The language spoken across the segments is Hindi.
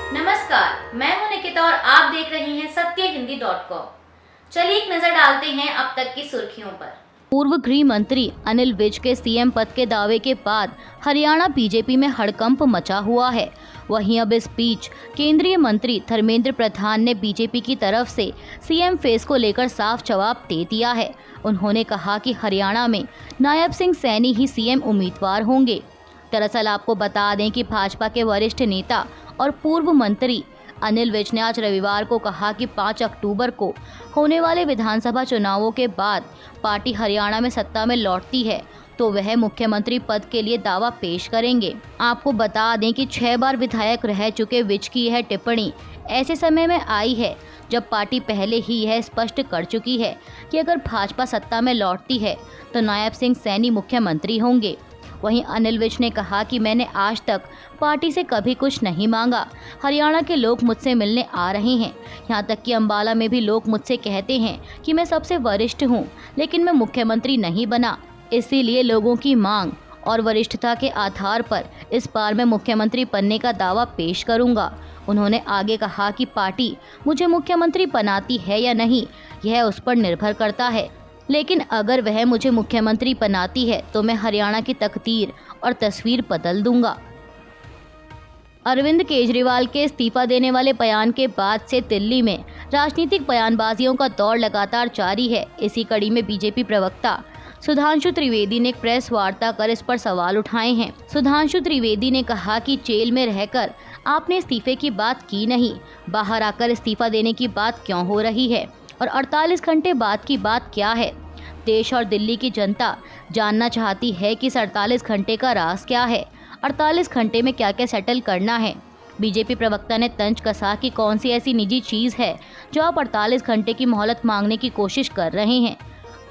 नमस्कार, मैं हूं निकिता और आप देख रहे हैं सत्यहिंदी.com। चलिए एक नजर डालते हैं अब तक की सुर्खियों पर। पूर्व गृह मंत्री अनिल विज के सीएम पद के दावे के बाद हरियाणा बीजेपी में हड़कंप मचा हुआ है। वहीं अब इस बीच केंद्रीय मंत्री धर्मेंद्र प्रधान ने बीजेपी की तरफ से सीएम फेस को लेकर साफ जवाब दे दिया है। उन्होंने कहा कि हरियाणा में नायब सिंह सैनी ही सीएम उम्मीदवार होंगे। दरअसल आपको बता दें कि भाजपा के वरिष्ठ नेता और पूर्व मंत्री अनिल विज ने आज रविवार को कहा कि 5 अक्टूबर को होने वाले विधानसभा चुनावों के बाद पार्टी हरियाणा में सत्ता में लौटती है तो वह मुख्यमंत्री पद के लिए दावा पेश करेंगे। आपको बता दें कि 6 बार विधायक रह चुके विज की यह टिप्पणी ऐसे समय में आई है जब पार्टी पहले ही यह स्पष्ट कर चुकी है कि अगर भाजपा सत्ता में लौटती है तो नायब सिंह सैनी मुख्यमंत्री होंगे। वहीं अनिल विज ने कहा कि मैंने आज तक पार्टी से कभी कुछ नहीं मांगा। हरियाणा के लोग मुझसे मिलने आ रहे हैं, यहाँ तक कि अंबाला में भी लोग मुझसे कहते हैं कि मैं सबसे वरिष्ठ हूँ, लेकिन मैं मुख्यमंत्री नहीं बना। इसीलिए लोगों की मांग और वरिष्ठता के आधार पर इस बार मैं मुख्यमंत्री बनने का दावा पेश करूँगा। उन्होंने आगे कहा कि पार्टी मुझे मुख्यमंत्री बनाती है या नहीं यह उस पर निर्भर करता है, लेकिन अगर वह मुझे मुख्यमंत्री बनाती है तो मैं हरियाणा की तकदीर और तस्वीर बदल दूंगा। अरविंद केजरीवाल के इस्तीफा देने वाले बयान के बाद से दिल्ली में राजनीतिक बयानबाजियों का दौर लगातार जारी है। इसी कड़ी में बीजेपी प्रवक्ता सुधांशु त्रिवेदी ने एक प्रेस वार्ता कर इस पर सवाल उठाए हैं। सुधांशु त्रिवेदी ने कहा कि जेल में रहकर आपने इस्तीफे की बात की नहीं, बाहर आकर इस्तीफा देने की बात क्यों हो रही है और 48 घंटे बाद की बात क्या है। देश और दिल्ली की जनता जानना चाहती है कि इस 48 घंटे का राज क्या है, 48 घंटे में क्या क्या सेटल करना है। बीजेपी प्रवक्ता ने तंज कसा कि कौन सी ऐसी निजी चीज़ है जो आप 48 घंटे की मोहलत मांगने की कोशिश कर रहे हैं।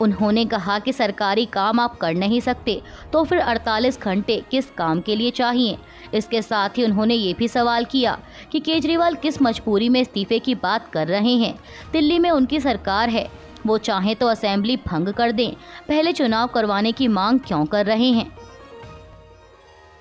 उन्होंने कहा कि सरकारी काम आप कर नहीं सकते तो फिर 48 घंटे किस काम के लिए चाहिए। इसके साथ ही उन्होंने ये भी सवाल किया कि केजरीवाल किस मजबूरी में इस्तीफे की बात कर रहे हैं। दिल्ली में उनकी सरकार है, वो चाहें तो असेंबली भंग कर दें, पहले चुनाव करवाने की मांग क्यों कर रहे हैं।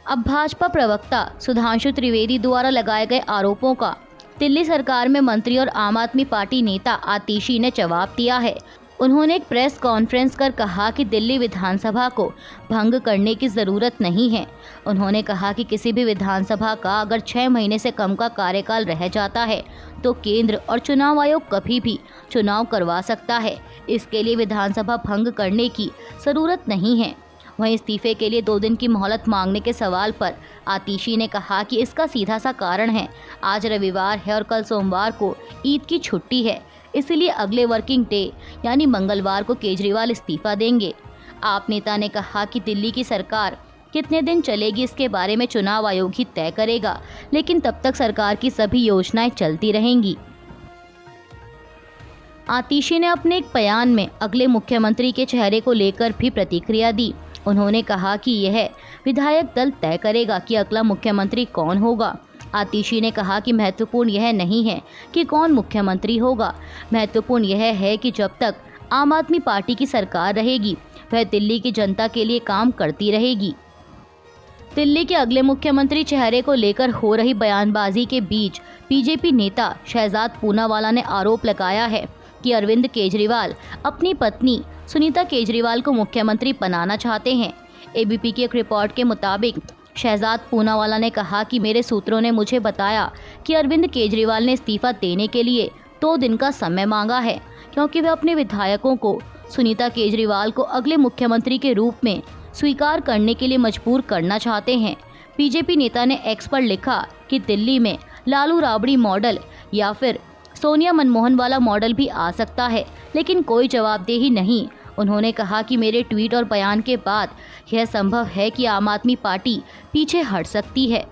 अब भाजपा प्रवक्ता सुधांशु त्रिवेदी द्वारा लगाए गए आरोपों का दिल्ली सरकार में मंत्री और आम आदमी पार्टी नेता आतिशी ने जवाब दिया है। उन्होंने एक प्रेस कॉन्फ्रेंस कर कहा कि दिल्ली विधानसभा को भंग करने की ज़रूरत नहीं है। उन्होंने कहा कि किसी भी विधानसभा का अगर 6 महीने से कम का कार्यकाल रह जाता है तो केंद्र और चुनाव आयोग कभी भी चुनाव करवा सकता है। इसके लिए विधानसभा भंग करने की ज़रूरत नहीं है। वहीं इस्तीफे के लिए 2 दिन की मोहलत मांगने के सवाल पर आतिशी ने कहा कि इसका सीधा सा कारण है, आज रविवार है और कल सोमवार को ईद की छुट्टी है, इसलिए अगले वर्किंग डे यानी मंगलवार को केजरीवाल इस्तीफा देंगे। आप नेता ने कहा कि दिल्ली की सरकार कितने दिन चलेगी इसके बारे में चुनाव आयोग ही तय करेगा, लेकिन तब तक सरकार की सभी योजनाएं चलती रहेंगी। आतिशी ने अपने एक बयान में अगले मुख्यमंत्री के चेहरे को लेकर भी प्रतिक्रिया दी। उन्होंने कहा कि यह विधायक दल तय करेगा कि अगला मुख्यमंत्री कौन होगा। आतिशी ने कहा कि महत्वपूर्ण यह नहीं है कि कौन मुख्यमंत्री होगा, महत्वपूर्ण यह है कि जब तक आम आदमी पार्टी की सरकार रहेगी वह दिल्ली की जनता के लिए काम करती रहेगी। दिल्ली के अगले मुख्यमंत्री चेहरे को लेकर हो रही बयानबाजी के बीच बीजेपी नेता शहजाद पूनावाला ने आरोप लगाया है कि अरविंद केजरीवाल अपनी पत्नी सुनीता केजरीवाल को मुख्यमंत्री बनाना चाहते हैं। एबीपी की एक रिपोर्ट के मुताबिक शहजाद पूनावाला ने कहा कि मेरे सूत्रों ने मुझे बताया कि अरविंद केजरीवाल ने इस्तीफा देने के लिए 2 दिन का समय मांगा है, क्योंकि वे अपने विधायकों को सुनीता केजरीवाल को अगले मुख्यमंत्री के रूप में स्वीकार करने के लिए मजबूर करना चाहते हैं। बीजेपी नेता ने एक्स पर लिखा कि दिल्ली में लालू राबड़ी मॉडल या फिर सोनिया मनमोहन वाला मॉडल भी आ सकता है, लेकिन कोई जवाबदेही नहीं। उन्होंने कहा कि मेरे ट्वीट और बयान के बाद यह संभव है कि आम आदमी पार्टी पीछे हट सकती है।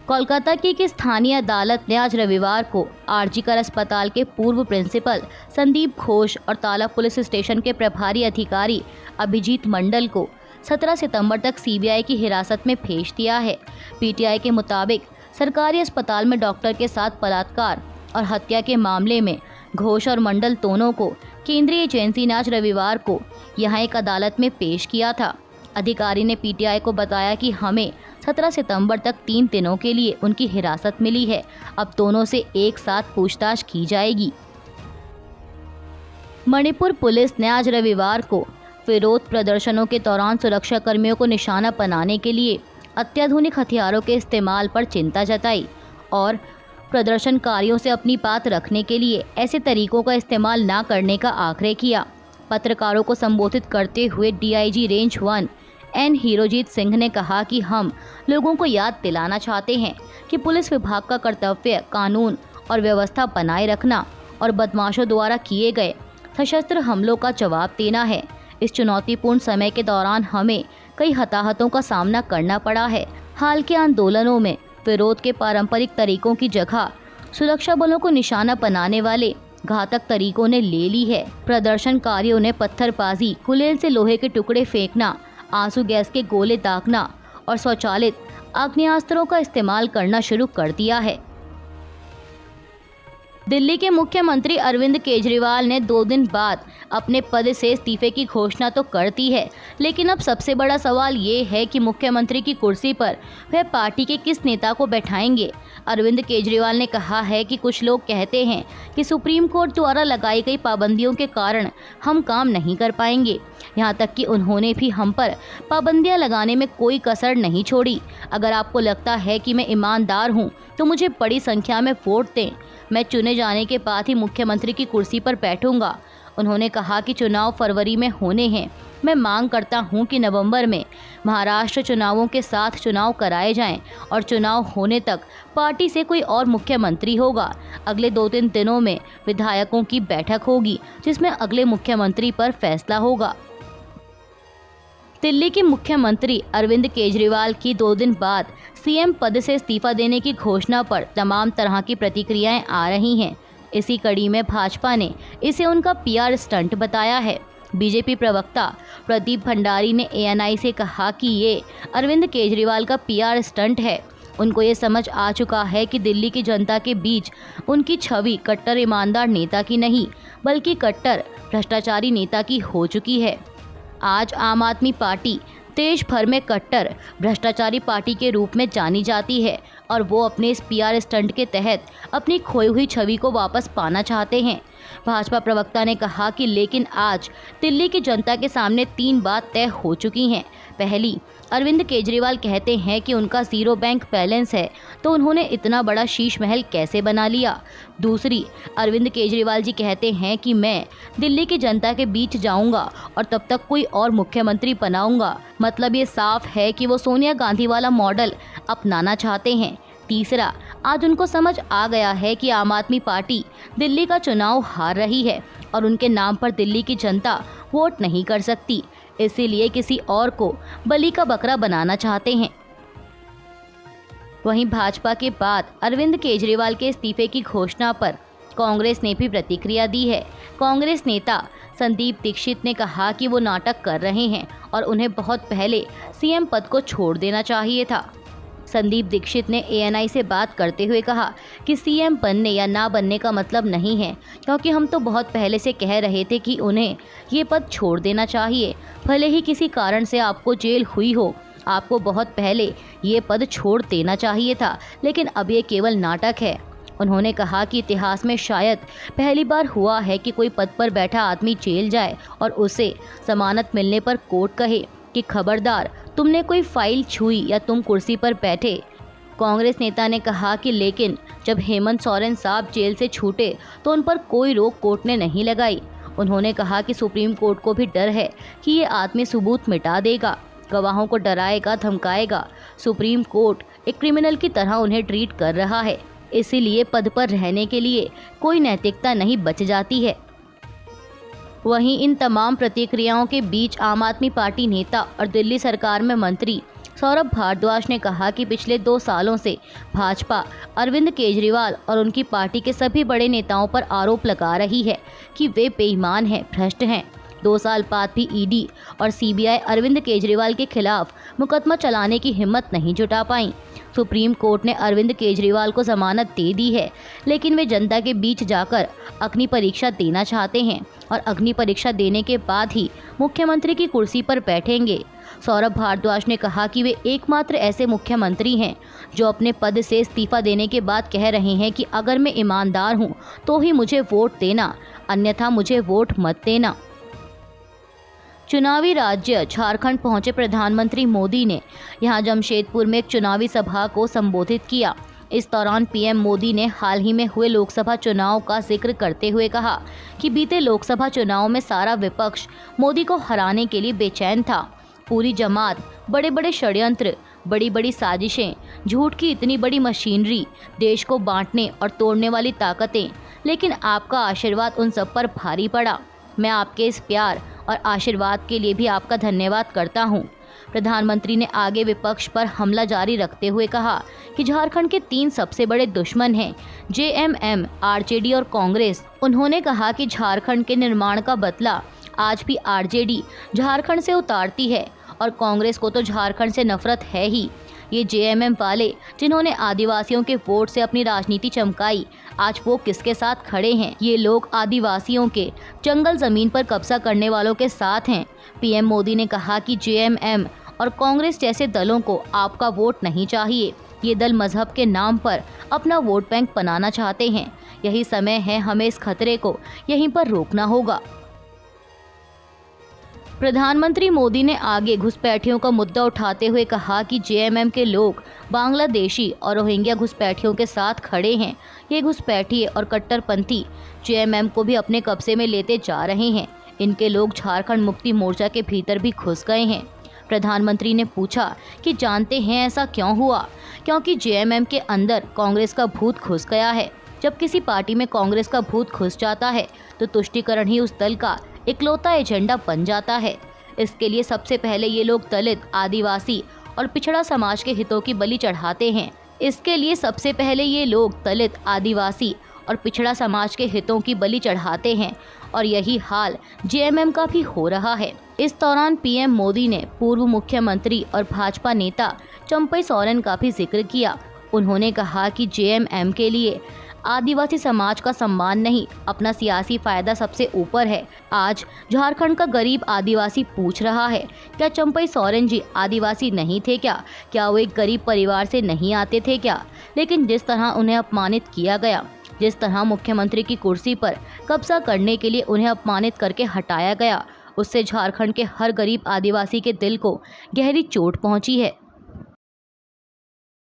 कोलकाता की एक स्थानीय अदालत ने आज रविवार को आरजीकर अस्पताल के पूर्व प्रिंसिपल संदीप घोष और ताला पुलिस स्टेशन के प्रभारी अधिकारी अभिजीत मंडल को 17 सितंबर तक सीबीआई की हिरासत में भेज दिया है। पीटीआई के मुताबिक सरकारी अस्पताल में डॉक्टर के साथ बलात्कार और हत्या के मामले में घोष और मंडल दोनों को केंद्रीय एजेंसी ने आज रविवार को यहां एक अदालत में पेश किया था। अधिकारी ने पीटीआई को बताया कि हमें 17 सितंबर तक 3 दिनों के लिए उनकी हिरासत मिली है। अब दोनों से एक साथ पूछताछ की जाएगी। मणिपुर पुलिस ने आज रविवार को विरोध प्रदर्शनों के दौरान सुरक्षा कर्मियों को निशाना बनाने के लिए अत्याधुनिक हथियारों के इस्तेमाल पर चिंता जताई और प्रदर्शनकारियों से अपनी बात रखने के लिए ऐसे तरीकों का इस्तेमाल न करने का आग्रह किया। पत्रकारों को संबोधित करते हुए डीआईजी रेंज 1 एन हीरोजीत सिंह ने कहा कि हम लोगों को याद दिलाना चाहते हैं कि पुलिस विभाग का कर्तव्य कानून और व्यवस्था बनाए रखना और बदमाशों द्वारा किए गए सशस्त्र हमलों का जवाब देना है। इस चुनौतीपूर्ण समय के दौरान हमें कई हताहतों का सामना करना पड़ा है। हाल के आंदोलनों में विरोध के पारंपरिक तरीकों की जगह सुरक्षा बलों को निशाना बनाने वाले घातक तरीकों ने ले ली है। प्रदर्शनकारियों ने पत्थरबाजी, गुलेल से लोहे के टुकड़े फेंकना, आंसू गैस के गोले दागना और स्वचालित आग्नेयास्त्रों का इस्तेमाल करना शुरू कर दिया है। दिल्ली के मुख्यमंत्री अरविंद केजरीवाल ने 2 दिन बाद अपने पद से इस्तीफे की घोषणा तो कर दी है, लेकिन अब सबसे बड़ा सवाल ये है कि मुख्यमंत्री की कुर्सी पर वह पार्टी के किस नेता को बैठाएंगे। अरविंद केजरीवाल ने कहा है कि कुछ लोग कहते हैं कि सुप्रीम कोर्ट द्वारा लगाई गई पाबंदियों के कारण हम काम नहीं कर पाएंगे। यहाँ तक कि उन्होंने भी हम पर पाबंदियाँ लगाने में कोई कसर नहीं छोड़ी। अगर आपको लगता है कि मैं ईमानदार हूँ तो मुझे बड़ी संख्या में वोट दें। मैं चुने जाने के बाद ही मुख्यमंत्री की कुर्सी पर बैठूंगा। उन्होंने कहा कि चुनाव फरवरी में होने हैं। मैं मांग करता हूं कि नवंबर में महाराष्ट्र चुनावों के साथ चुनाव कराए जाएं और चुनाव होने तक पार्टी से कोई और मुख्यमंत्री होगा। अगले 2-3 दिनों में विधायकों की बैठक होगी जिसमें अगले मुख्यमंत्री पर फैसला होगा। दिल्ली के मुख्यमंत्री अरविंद केजरीवाल की 2 दिन बाद सीएम पद से इस्तीफा देने की घोषणा पर तमाम तरह की प्रतिक्रियाएं आ रही हैं। इसी कड़ी में भाजपा ने इसे उनका पीआर स्टंट बताया है। बीजेपी प्रवक्ता प्रदीप भंडारी ने एएनआई से कहा कि ये अरविंद केजरीवाल का पीआर स्टंट है। उनको ये समझ आ चुका है कि दिल्ली की जनता के बीच उनकी छवि कट्टर ईमानदार नेता की नहीं बल्कि कट्टर भ्रष्टाचारी नेता की हो चुकी है। आज आम आदमी पार्टी देश भर में कट्टर भ्रष्टाचारी पार्टी के रूप में जानी जाती है और वो अपने इस पीआर स्टंट के तहत अपनी खोई हुई छवि को वापस पाना चाहते हैं। भाजपा प्रवक्ता ने कहा कि लेकिन आज दिल्ली की जनता के सामने 3 बात तय हो चुकी हैं। पहली, अरविंद केजरीवाल कहते हैं कि उनका 0 बैंक बैलेंस है तो उन्होंने इतना बड़ा शीश महल कैसे बना लिया। दूसरी, अरविंद केजरीवाल जी कहते हैं कि मैं दिल्ली की जनता के बीच जाऊंगा और तब तक कोई और मुख्यमंत्री बनाऊंगा। मतलब ये साफ है कि वो सोनिया गांधी वाला मॉडल अपनाना चाहते हैं। तीसरा, आज उनको समझ आ गया है कि आम आदमी पार्टी दिल्ली का चुनाव हार रही है और उनके नाम पर दिल्ली की जनता वोट नहीं कर सकती, इसीलिए किसी और को बलि का बकरा बनाना चाहते हैं। वहीं भाजपा के बाद अरविंद केजरीवाल के इस्तीफे की घोषणा पर कांग्रेस ने भी प्रतिक्रिया दी है। कांग्रेस नेता संदीप दीक्षित ने कहा कि वो नाटक कर रहे हैं और उन्हें बहुत पहले सीएम पद को छोड़ देना चाहिए था। संदीप दीक्षित ने एएनआई से बात करते हुए कहा कि सीएम बनने या ना बनने का मतलब नहीं है, क्योंकि हम तो बहुत पहले से कह रहे थे कि उन्हें ये पद छोड़ देना चाहिए। भले ही किसी कारण से आपको जेल हुई हो, आपको बहुत पहले ये पद छोड़ देना चाहिए था, लेकिन अब ये केवल नाटक है। उन्होंने कहा कि इतिहास में शायद पहली बार हुआ है कि कोई पद पर बैठा आदमी जेल जाए और उसे जमानत मिलने पर कोर्ट कहे कि खबरदार, तुमने कोई फाइल छुई या तुम कुर्सी पर बैठे। कांग्रेस नेता ने कहा कि लेकिन जब हेमंत सोरेन साहब जेल से छूटे तो उन पर कोई रोक कोर्ट ने नहीं लगाई। उन्होंने कहा कि सुप्रीम कोर्ट को भी डर है कि ये आदमी सबूत मिटा देगा, गवाहों को डराएगा, धमकाएगा। सुप्रीम कोर्ट एक क्रिमिनल की तरह उन्हें ट्रीट कर रहा है, इसीलिए पद पर रहने के लिए कोई नैतिकता नहीं बच जाती है। वहीं इन तमाम प्रतिक्रियाओं के बीच आम आदमी पार्टी नेता और दिल्ली सरकार में मंत्री सौरभ भारद्वाज ने कहा कि पिछले 2 सालों से भाजपा अरविंद केजरीवाल और उनकी पार्टी के सभी बड़े नेताओं पर आरोप लगा रही है कि वे बेईमान हैं, भ्रष्ट हैं। 2 साल बाद भी ईडी और सीबीआई अरविंद केजरीवाल के खिलाफ मुकदमा चलाने की हिम्मत नहीं जुटा पाई। सुप्रीम कोर्ट ने अरविंद केजरीवाल को जमानत दे दी है, लेकिन वे जनता के बीच जाकर अग्नि परीक्षा देना चाहते हैं और अग्नि परीक्षा देने के बाद ही मुख्यमंत्री की कुर्सी पर बैठेंगे। सौरभ भारद्वाज ने कहा कि वे एकमात्र ऐसे मुख्यमंत्री हैं जो अपने पद से इस्तीफा देने के बाद कह रहे हैं कि अगर मैं ईमानदार हूं तो ही मुझे वोट देना, अन्यथा मुझे वोट मत देना। चुनावी राज्य झारखंड पहुंचे प्रधानमंत्री मोदी ने यहां जमशेदपुर में एक चुनावी सभा को संबोधित किया। इस दौरान पीएम मोदी ने हाल ही में हुए लोकसभा चुनाव का जिक्र करते हुए कहा कि बीते लोकसभा चुनाव में सारा विपक्ष मोदी को हराने के लिए बेचैन था। पूरी जमात, बड़े बड़े षड्यंत्र, बड़ी बड़ी साजिशें, झूठ की इतनी बड़ी मशीनरी, देश को बांटने और तोड़ने वाली ताकतें, लेकिन आपका आशीर्वाद उन सब पर भारी पड़ा। मैं आपके इस प्यार और आशीर्वाद के लिए भी आपका धन्यवाद करता हूं। प्रधानमंत्री ने आगे विपक्ष पर हमला जारी रखते हुए कहा कि झारखंड के 3 सबसे बड़े दुश्मन हैं, जेएमएम, आरजेडी और कांग्रेस। उन्होंने कहा कि झारखंड के निर्माण का बदला आज भी आरजेडी झारखंड से उतारती है और कांग्रेस को तो झारखंड से नफरत है ही। ये जेएमएम वाले जिन्होंने आदिवासियों के वोट से अपनी राजनीति चमकाई, आज वो किसके साथ खड़े हैं? ये लोग आदिवासियों के जंगल जमीन पर कब्जा करने वालों के साथ हैं। पीएम मोदी ने कहा कि जेएमएम और कांग्रेस जैसे दलों को आपका वोट नहीं चाहिए। ये दल मजहब के नाम पर अपना वोट बैंक बनाना चाहते हैं। यही समय है, हमें इस खतरे को यहीं पर रोकना होगा। प्रधानमंत्री मोदी ने आगे घुसपैठियों का मुद्दा उठाते हुए कहा कि जेएमएम के लोग बांग्लादेशी और रोहिंग्या घुसपैठियों के साथ खड़े हैं। ये घुसपैठी और कट्टरपंथी जेएमएम को भी अपने कब्जे में लेते जा रहे हैं। इनके लोग झारखंड मुक्ति मोर्चा के भीतर भी घुस गए हैं। प्रधानमंत्री ने पूछा कि जानते हैं ऐसा क्यों हुआ? क्योंकि जेएमएम के अंदर कांग्रेस का भूत घुस गया है। जब किसी पार्टी में कांग्रेस का भूत घुस जाता है तो तुष्टीकरण ही उस दल का इकलौता एजेंडा बन जाता है। इसके लिए सबसे पहले ये लोग दलित, आदिवासी और पिछड़ा समाज के हितों की बलि चढ़ाते हैं। इसके लिए सबसे पहले ये लोग दलित, आदिवासी और पिछड़ा समाज के हितों की बलि चढ़ाते हैं और यही हाल जेएमएम का भी हो रहा है। इस दौरान पीएम मोदी ने पूर्व मुख्यमंत्री और भाजपा नेता चंपई सोरेन का भी जिक्र किया। उन्होंने कहा कि जेएमएम के लिए आदिवासी समाज का सम्मान नहीं, अपना सियासी फायदा सबसे ऊपर है। आज झारखंड का गरीब आदिवासी पूछ रहा है, क्या चंपई सोरेन जी आदिवासी नहीं थे क्या? क्या वो एक गरीब परिवार से नहीं आते थे क्या? लेकिन जिस तरह उन्हें अपमानित किया गया, जिस तरह मुख्यमंत्री की कुर्सी पर कब्जा करने के लिए उन्हें अपमानित करके हटाया गया, उससे झारखंड के हर गरीब आदिवासी के दिल को गहरी चोट पहुंची है।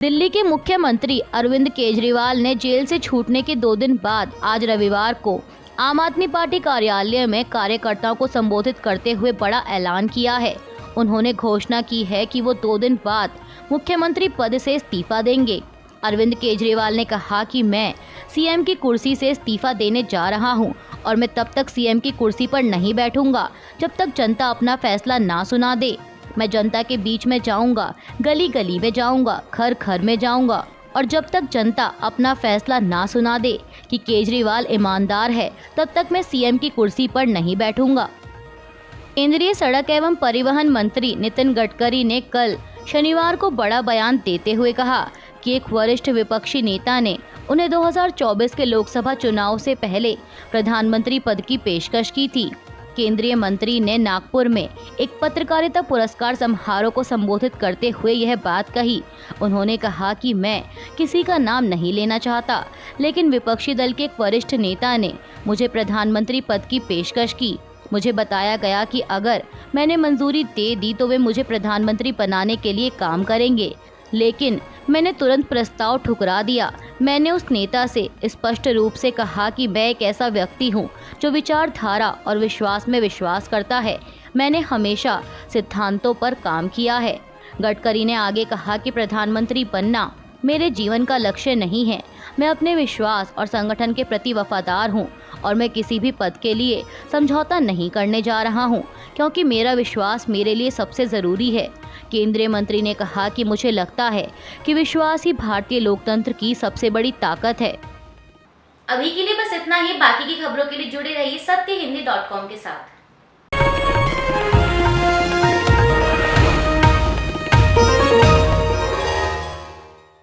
दिल्ली के मुख्यमंत्री अरविंद केजरीवाल ने जेल से छूटने के 2 दिन बाद आज रविवार को आम आदमी पार्टी कार्यालय में कार्यकर्ताओं को संबोधित करते हुए बड़ा ऐलान किया है। उन्होंने घोषणा की है कि वो 2 दिन बाद मुख्यमंत्री पद से इस्तीफा देंगे। अरविंद केजरीवाल ने कहा कि मैं सीएम की कुर्सी से इस्तीफा देने जा रहा हूं और मैं तब तक सीएम की कुर्सी पर नहीं बैठूंगा जब तक जनता अपना फैसला ना सुना दे। मैं जनता के बीच में जाऊंगा, गली गली में जाऊंगा, घर घर में जाऊंगा और जब तक जनता अपना फैसला ना सुना दे कि केजरीवाल ईमानदार है, तब तक मैं सीएम की कुर्सी पर नहीं बैठूंगा। केंद्रीय सड़क एवं परिवहन मंत्री नितिन गडकरी ने कल शनिवार को बड़ा बयान देते हुए कहा कि एक वरिष्ठ विपक्षी नेता ने उन्हें 2024 के लोकसभा चुनाव से पहले प्रधानमंत्री पद की पेशकश की थी। केंद्रीय मंत्री ने नागपुर में एक पत्रकारिता पुरस्कार समारोह को संबोधित करते हुए यह बात कही। उन्होंने कहा कि मैं किसी का नाम नहीं लेना चाहता, लेकिन विपक्षी दल के एक वरिष्ठ नेता ने मुझे प्रधानमंत्री पद की पेशकश की। मुझे बताया गया कि अगर मैंने मंजूरी दे दी तो वे मुझे प्रधानमंत्री बनाने के लिए काम करेंगे, लेकिन मैंने तुरंत प्रस्ताव ठुकरा दिया। मैंने उस नेता से स्पष्ट रूप से कहा कि मैं एक ऐसा व्यक्ति हूं जो विचारधारा और विश्वास में विश्वास करता है। मैंने हमेशा सिद्धांतों पर काम किया है। गडकरी ने आगे कहा कि प्रधानमंत्री बनना मेरे जीवन का लक्ष्य नहीं है। मैं अपने विश्वास और संगठन के प्रति वफादार हूं और मैं किसी भी पद के लिए समझौता नहीं करने जा रहा हूं, क्योंकि मेरा विश्वास मेरे लिए सबसे ज़रूरी है। केंद्रीय मंत्री ने कहा कि मुझे लगता है कि विश्वास ही भारतीय लोकतंत्र की सबसे बड़ी ताकत है। अभी के लिए बस इतना ही। बाकी की खबरों के लिए जुड़े रहिए सत्यहिंदी.com के साथ।